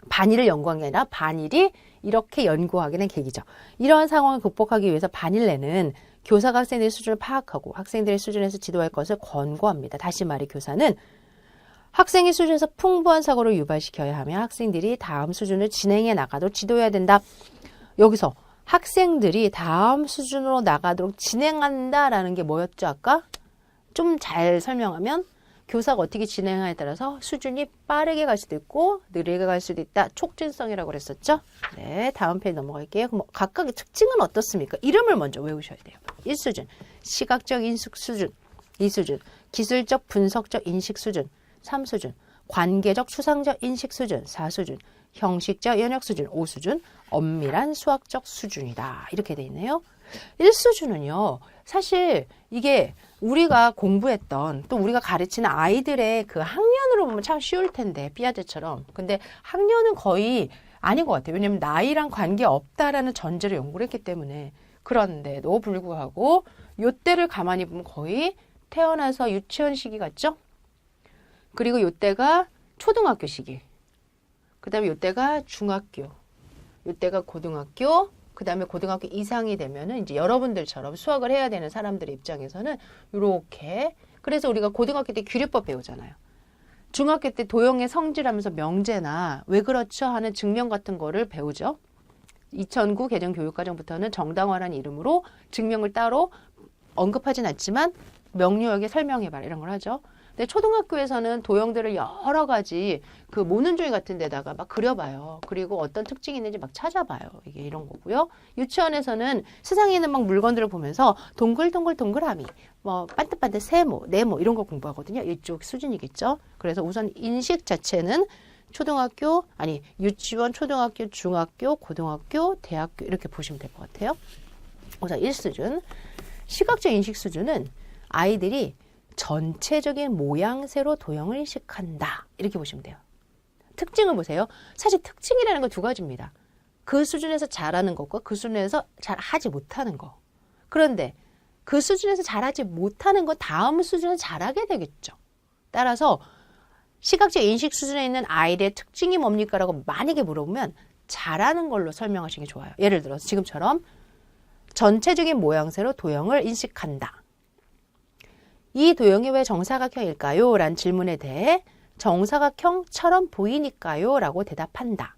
반일을 연구한 게 아니라 반일이 이렇게 연구하게 된 계기죠. 이러한 상황을 극복하기 위해서 반일내는 교사가 학생들의 수준을 파악하고 학생들의 수준에서 지도할 것을 권고합니다. 다시 말해 교사는 학생의 수준에서 풍부한 사고를 유발시켜야 하며 학생들이 다음 수준을 진행해 나가도록 지도해야 된다. 여기서 학생들이 다음 수준으로 나가도록 진행한다라는 게 뭐였죠? 아까 좀 잘 설명하면 교사가 어떻게 진행하에 따라서 수준이 빠르게 갈 수도 있고 느리게 갈 수도 있다. 촉진성이라고 그랬었죠? 네, 다음 페이지 넘어갈게요. 그럼 각각의 특징은 어떻습니까? 이름을 먼저 외우셔야 돼요. 1수준, 시각적 인식 수준. 2수준, 기술적 분석적 인식 수준. 3수준, 관계적 추상적 인식 수준. 4수준, 형식적 연역 수준. 5수준, 엄밀한 수학적 수준이다. 이렇게 돼 있네요. 1수준은요. 사실 이게 우리가 공부했던 또 우리가 가르치는 아이들의 그 학년으로 보면 참 쉬울 텐데 피아제처럼. 근데 학년은 거의 아닌 것 같아요. 왜냐하면 나이랑 관계없다라는 전제를 연구를 했기 때문에. 그런데도 불구하고 요때를 가만히 보면 거의 태어나서 유치원 시기 같죠? 그리고 요때가 초등학교 시기. 그 다음에 요때가 중학교. 요때가 고등학교. 그 다음에 고등학교 이상이 되면은 이제 여러분들처럼 수학을 해야 되는 사람들의 입장에서는 이렇게. 그래서 우리가 고등학교 때 규律법 배우잖아요. 중학교 때 도형의 성질하면서 명제나 왜 그렇죠 하는 증명 같은 거를 배우죠. 2009 개정 교육과정부터는 정당화라는 이름으로 증명을 따로 언급하진 않지만 명료하게 설명해봐라 이런 걸 하죠. 근데 초등학교에서는 도형들을 여러 가지 그 모눈종이 같은 데다가 막 그려봐요. 그리고 어떤 특징이 있는지 막 찾아봐요. 이게 이런 거고요. 유치원에서는 세상에 있는 막 물건들을 보면서 동글동글 동그라미, 뭐 반듯반듯 세모, 네모 이런 거 공부하거든요. 이쪽 수준이겠죠. 그래서 우선 인식 자체는 초등학교, 아니 유치원, 초등학교, 중학교, 고등학교, 대학교 이렇게 보시면 될 것 같아요. 우선 1수준. 시각적 인식 수준은 아이들이 전체적인 모양새로 도형을 인식한다. 이렇게 보시면 돼요. 특징을 보세요. 사실 특징이라는 건 두 가지입니다. 그 수준에서 잘하는 것과 그 수준에서 잘하지 못하는 거. 그런데 그 수준에서 잘하지 못하는 건 다음 수준에서 잘하게 되겠죠. 따라서 시각적 인식 수준에 있는 아이들의 특징이 뭡니까? 라고 만약에 물어보면 잘하는 걸로 설명하시는 게 좋아요. 예를 들어서 지금처럼 전체적인 모양새로 도형을 인식한다. 이 도형이 왜 정사각형일까요? 라는 질문에 대해 정사각형처럼 보이니까요? 라고 대답한다.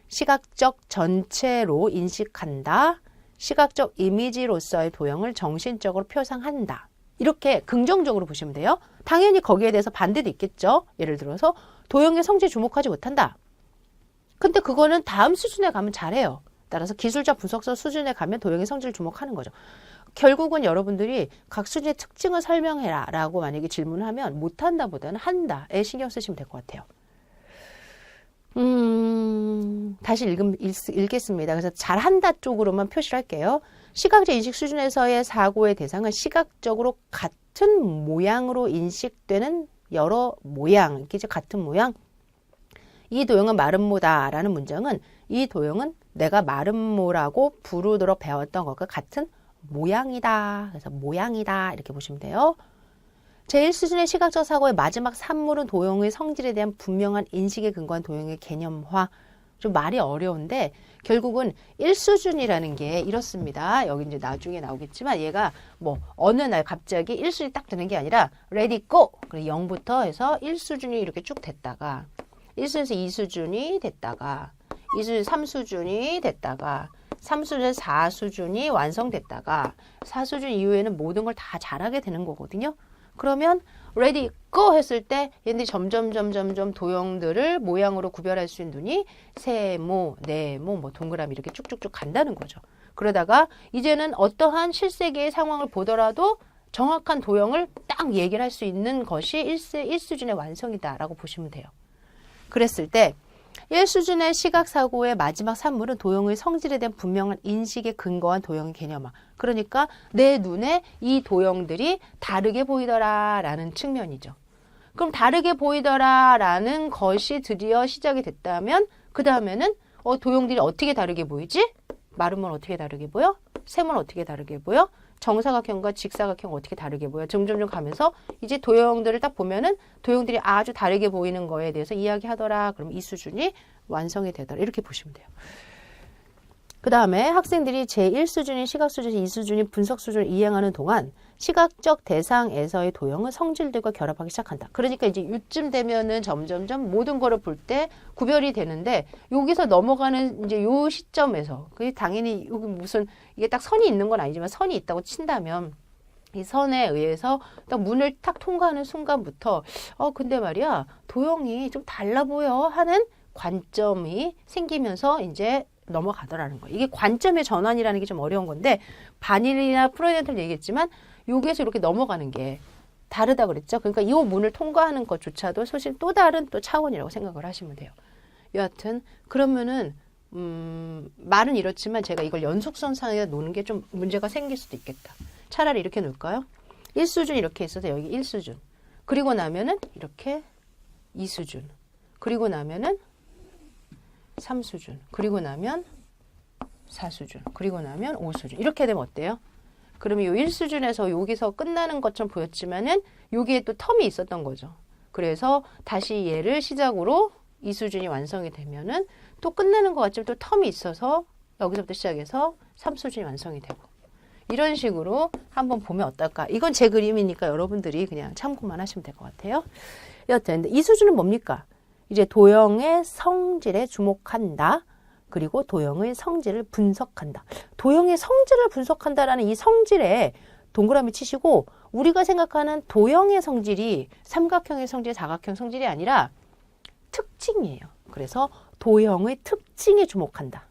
시각적 전체로 인식한다. 시각적 이미지로서의 도형을 정신적으로 표상한다. 이렇게 긍정적으로 보시면 돼요. 당연히 거기에 대해서 반대도 있겠죠. 예를 들어서 도형의 성질에 주목하지 못한다. 근데 그거는 다음 수준에 가면 잘해요. 따라서 기술적 분석서 수준에 가면 도형의 성질을 주목하는 거죠. 결국은 여러분들이 각 수준의 특징을 설명해라 라고 만약에 질문을 하면 못한다 보다는 한다에 신경 쓰시면 될 것 같아요. 다시 읽겠습니다. 그래서 잘한다 쪽으로만 표시를 할게요. 시각적 인식 수준에서의 사고의 대상은 시각적으로 같은 모양으로 인식되는 여러 모양, 이게 이제 같은 모양. 이 도형은 마름모다라는 문장은 이 도형은 내가 마름모라고 부르도록 배웠던 것과 같은 모양이다. 그래서 모양이다. 이렇게 보시면 돼요. 제1수준의 시각적 사고의 마지막 산물은 도형의 성질에 대한 분명한 인식에 근거한 도형의 개념화. 좀 말이 어려운데 결국은 1수준이라는 게 이렇습니다. 여기 이제 나중에 나오겠지만 얘가 뭐 어느 날 갑자기 1수준이 딱 되는 게 아니라 ready go. 그래서 0부터 해서 1수준이 이렇게 쭉 됐다가 1수준에서 2수준이 됐다가 2수준 3수준이 됐다가 3수준 4수준이 완성됐다가 4수준 이후에는 모든 걸 다 잘하게 되는 거거든요. 그러면 ready go 했을 때 얘네들이 점점 도형들을 모양으로 구별할 수 있는 눈이 세모, 네모, 뭐 동그라미 이렇게 쭉쭉쭉 간다는 거죠. 그러다가 이제는 어떠한 실세계의 상황을 보더라도 정확한 도형을 딱 얘기를 할 수 있는 것이 1수준의 완성이다라고 보시면 돼요. 그랬을 때 1수준의 시각사고의 마지막 산물은 도형의 성질에 대한 분명한 인식에 근거한 도형의 개념화. 그러니까 내 눈에 이 도형들이 다르게 보이더라 라는 측면이죠. 그럼 다르게 보이더라 라는 것이 드디어 시작이 됐다면 그 다음에는 도형들이 어떻게 다르게 보이지? 마름모는 어떻게 다르게 보여? 세모는 어떻게 다르게 보여? 정사각형과 직사각형 어떻게 다르게 보여? 점점점 가면서 이제 도형들을 딱 보면은 도형들이 아주 다르게 보이는 거에 대해서 이야기하더라. 그럼 이 수준이 완성이 되더라. 이렇게 보시면 돼요. 그 다음에 학생들이 제1수준인 시각수준, 2수준인 분석수준을 이행하는 동안 시각적 대상에서의 도형은 성질들과 결합하기 시작한다. 그러니까 이제 이쯤 되면은 점점점 모든 거를 볼 때 구별이 되는데 여기서 넘어가는 이제 요 시점에서 그게 당연히 여기 무슨 이게 딱 선이 있는 건 아니지만 선이 있다고 친다면 이 선에 의해서 딱 문을 탁 통과하는 순간부터 근데 말이야 도형이 좀 달라 보여 하는 관점이 생기면서 이제 넘어가더라는 거예요. 이게 관점의 전환이라는 게 좀 어려운 건데 바닐이나 프로이덴트를 얘기했지만 여기에서 이렇게 넘어가는 게 다르다 그랬죠. 그러니까 이 문을 통과하는 것조차도 사실 또 다른 또 차원이라고 생각을 하시면 돼요. 여하튼 그러면은 말은 이렇지만 제가 이걸 연속선상에 놓는 게 좀 문제가 생길 수도 있겠다. 차라리 이렇게 놓을까요? 1수준 이렇게 있어서 여기 1수준. 그리고 나면은 이렇게 2수준. 그리고 나면은 3수준. 그리고 나면 4수준. 그리고 나면 5수준. 이렇게 되면 어때요? 그러면 요 1수준에서 여기서 끝나는 것처럼 보였지만은 여기에 또 텀이 있었던 거죠. 그래서 다시 얘를 시작으로 2수준이 완성이 되면은 또 끝나는 것 같지만 또 텀이 있어서 여기서부터 시작해서 3수준이 완성이 되고 이런 식으로 한번 보면 어떨까? 이건 제 그림이니까 여러분들이 그냥 참고만 하시면 될 것 같아요. 여튼 이 수준은 뭡니까? 이제 도형의 성질에 주목한다. 그리고 도형의 성질을 분석한다. 도형의 성질을 분석한다라는 이 성질에 동그라미 치시고 우리가 생각하는 도형의 성질이 삼각형의 성질, 사각형 성질이 아니라 특징이에요. 그래서 도형의 특징에 주목한다.